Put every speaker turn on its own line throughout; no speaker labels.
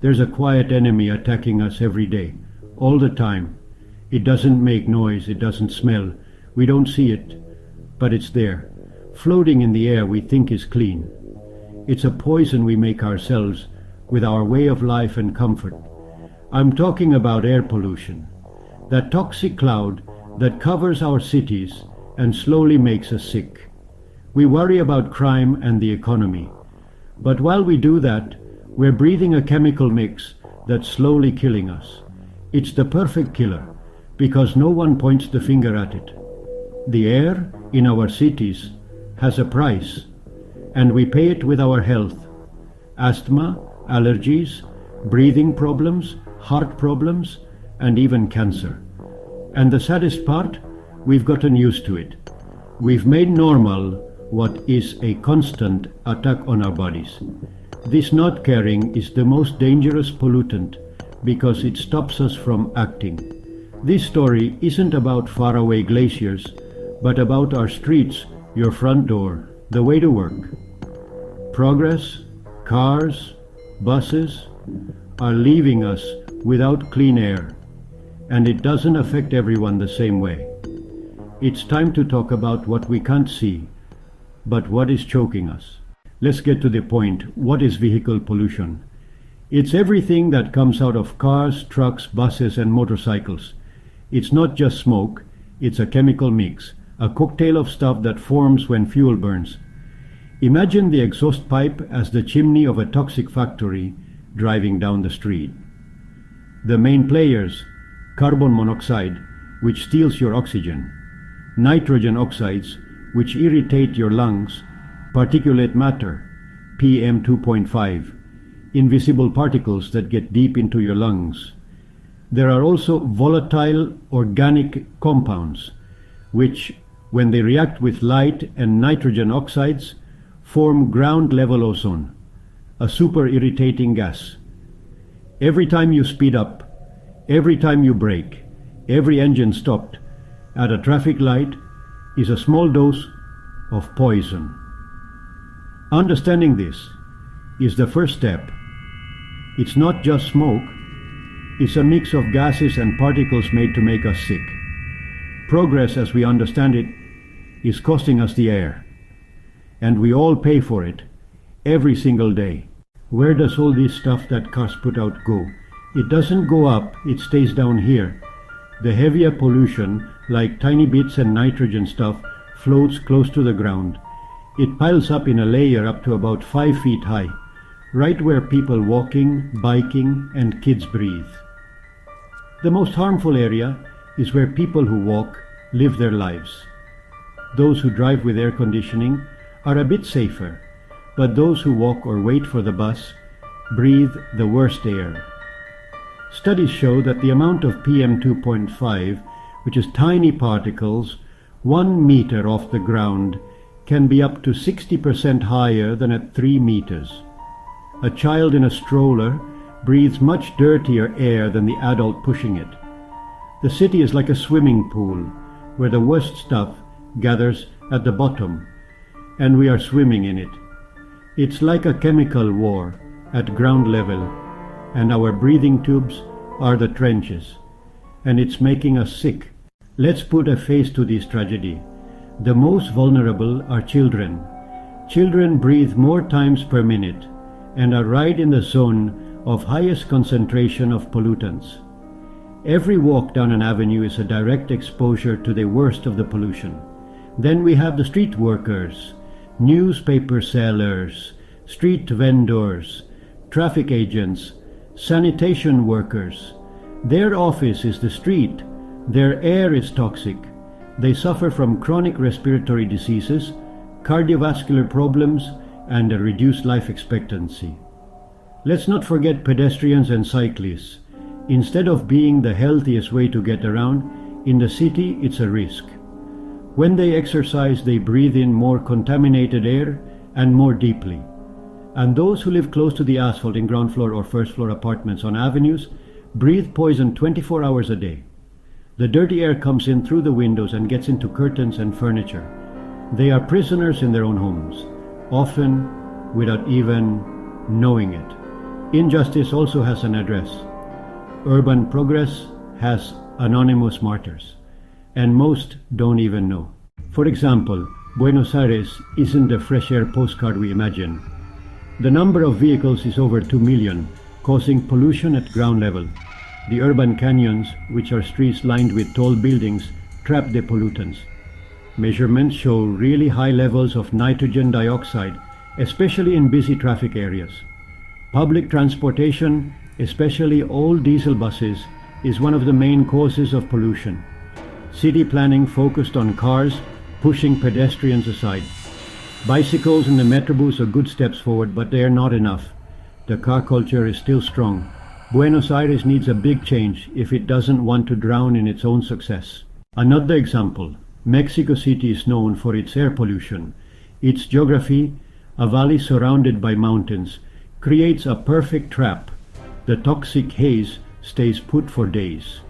There's a quiet enemy attacking us every day, all the time. It doesn't make noise, it doesn't smell. We don't see it, but it's there, floating in the air we think is clean. It's a poison we make ourselves with our way of life and comfort. I'm talking about air pollution, that toxic cloud that covers our cities and slowly makes us sick. We worry about crime and the economy, but while we do that, we're breathing a chemical mix that's slowly killing us. It's the perfect killer, because no one points the finger at it. The air in our cities has a price, and we pay it with our health. Asthma, allergies, breathing problems, heart problems, and even cancer. And the saddest part, we've gotten used to it. We've made normal what is a constant attack on our bodies. This not caring is the most dangerous pollutant because it stops us from acting. This story isn't about faraway glaciers, but about our streets, your front door, the way to work. Progress, cars, buses are leaving us without clean air, and it doesn't affect everyone the same way. It's time to talk about what we can't see, but what is choking us. Let's get to the point. What is vehicle pollution? It's everything that comes out of cars, trucks, buses, and motorcycles. It's not just smoke, it's a chemical mix, a cocktail of stuff that forms when fuel burns. Imagine the exhaust pipe as the chimney of a toxic factory driving down the street. The main players: carbon monoxide, which steals your oxygen; nitrogen oxides, which irritate your lungs; particulate matter, PM 2.5, invisible particles that get deep into your lungs. There are also volatile organic compounds, which, when they react with light and nitrogen oxides, form ground-level ozone, a super irritating gas. Every time you speed up, every time you brake, every engine stopped at a traffic light is a small dose of poison. Understanding this is the first step. It's not just smoke, it's a mix of gases and particles made to make us sick. Progress, as we understand it, is costing us the air, and we all pay for it every single day. Where does all this stuff that cars put out go? It doesn't go up, it stays down here. The heavier pollution, like tiny bits and nitrogen stuff, floats close to the ground. It piles up in a layer up to about 5 feet high, right where people walking, biking, and kids breathe. The most harmful area is where people who walk live their lives. Those who drive with air conditioning are a bit safer, but those who walk or wait for the bus breathe the worst air. Studies show that the amount of PM 2.5, which is tiny particles 1 meter off the ground, can be up to 60% higher than at 3 meters. A child in a stroller breathes much dirtier air than the adult pushing it. The city is like a swimming pool where the worst stuff gathers at the bottom, and we are swimming in it. It's like a chemical war at ground level, and our breathing tubes are the trenches, and it's making us sick. Let's put a face to this tragedy. The most vulnerable are children. Children breathe more times per minute and are right in the zone of highest concentration of pollutants. Every walk down an avenue is a direct exposure to the worst of the pollution. Then we have the street workers, newspaper sellers, street vendors, traffic agents, sanitation workers. Their office is the street. Their air is toxic. They suffer from chronic respiratory diseases, cardiovascular problems, and a reduced life expectancy. Let's not forget pedestrians and cyclists. Instead of being the healthiest way to get around, in the city it's a risk. When they exercise, they breathe in more contaminated air and more deeply. And those who live close to the asphalt in ground floor or first floor apartments on avenues breathe poison 24 hours a day. The dirty air comes in through the windows and gets into curtains and furniture. They are prisoners in their own homes, often without even knowing it. Injustice also has an address. Urban progress has anonymous martyrs, and most don't even know. For example, Buenos Aires isn't the fresh air postcard we imagine. The number of vehicles is over 2 million, causing pollution at ground level. The urban canyons, which are streets lined with tall buildings, trap the pollutants. Measurements show really high levels of nitrogen dioxide, especially in busy traffic areas. Public transportation, especially old diesel buses, is one of the main causes of pollution. City planning focused on cars, pushing pedestrians aside. Bicycles and the Metrobus are good steps forward, but they are not enough. The car culture is still strong. Buenos Aires needs a big change if it doesn't want to drown in its own success. Another example, Mexico City is known for its air pollution. Its geography, a valley surrounded by mountains, creates a perfect trap. The toxic haze stays put for days.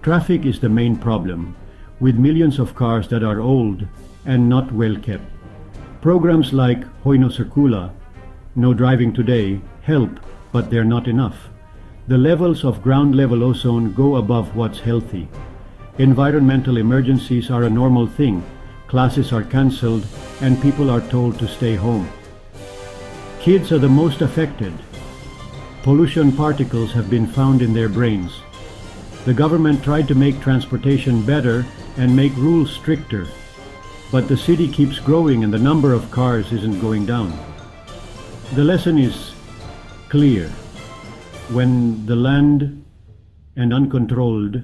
Traffic is the main problem, with millions of cars that are old and not well kept. Programs like Hoy No Circula, No Driving Today, help, but they're not enough. The levels of ground level ozone go above what's healthy. Environmental emergencies are a normal thing. Classes are cancelled and people are told to stay home. Kids are the most affected. Pollution particles have been found in their brains. The government tried to make transportation better and make rules stricter, but the city keeps growing and the number of cars isn't going down. The lesson is clear. When the land and uncontrolled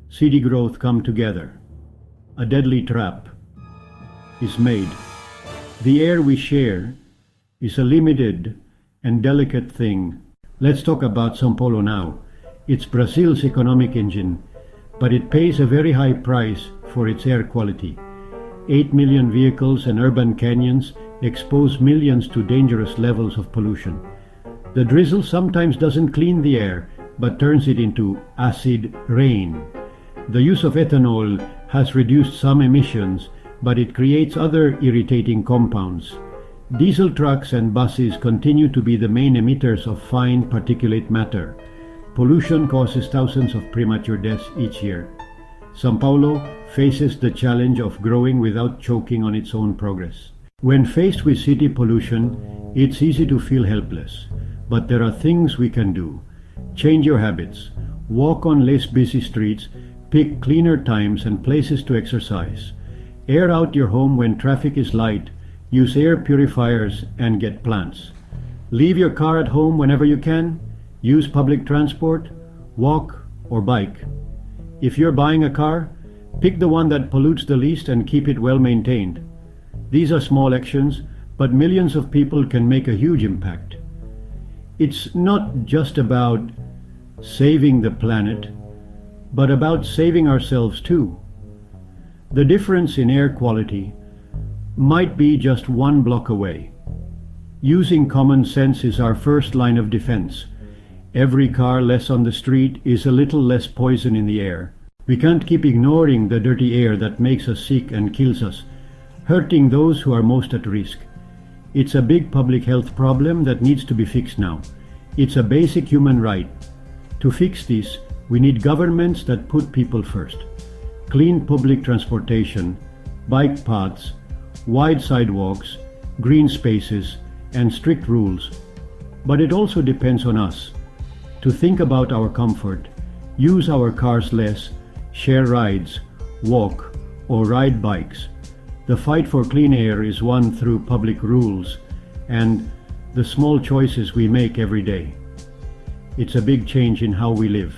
city growth come together, a deadly trap is made. The air we share is a limited and delicate thing. Let's talk about São Paulo now. It's Brazil's economic engine, but it pays a very high price for its air quality. 8 million vehicles and urban canyons expose millions to dangerous levels of pollution. The drizzle sometimes doesn't clean the air, but turns it into acid rain. The use of ethanol has reduced some emissions, but it creates other irritating compounds. Diesel trucks and buses continue to be the main emitters of fine particulate matter. Pollution causes thousands of premature deaths each year. São Paulo faces the challenge of growing without choking on its own progress. When faced with city pollution, it's easy to feel helpless. But there are things we can do. Change your habits. Walk on less busy streets. Pick cleaner times and places to exercise. Air out your home when traffic is light. Use air purifiers and get plants. Leave your car at home whenever you can. Use public transport, walk or bike. If you're buying a car, pick the one that pollutes the least and keep it well maintained. These are small actions, but millions of people can make a huge impact. It's not just about saving the planet, but about saving ourselves too. The difference in air quality might be just one block away. Using common sense is our first line of defense. Every car less on the street is a little less poison in the air. We can't keep ignoring the dirty air that makes us sick and kills us, hurting those who are most at risk. It's a big public health problem that needs to be fixed now. It's a basic human right. To fix this, we need governments that put people first. Clean public transportation, bike paths, wide sidewalks, green spaces, and strict rules. But it also depends on us to think about our comfort, use our cars less, share rides, walk, or ride bikes. The fight for clean air is won through public rules and the small choices we make every day. It's a big change in how we live.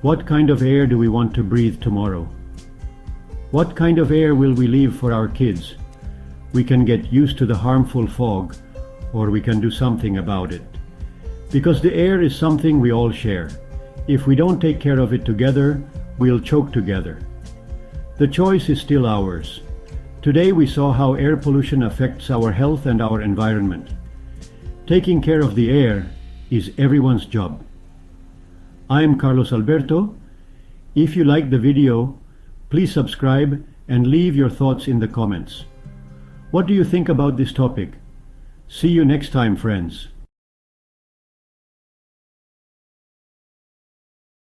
What kind of air do we want to breathe tomorrow? What kind of air will we leave for our kids? We can get used to the harmful fog, or we can do something about it. Because the air is something we all share. If we don't take care of it together, we'll choke together. The choice is still ours. Today we saw how air pollution affects our health and our environment. Taking care of the air is everyone's job. I am Carlos Alberto. If you liked the video, please subscribe and leave your thoughts in the comments. What do you think about this topic? See you next time, friends.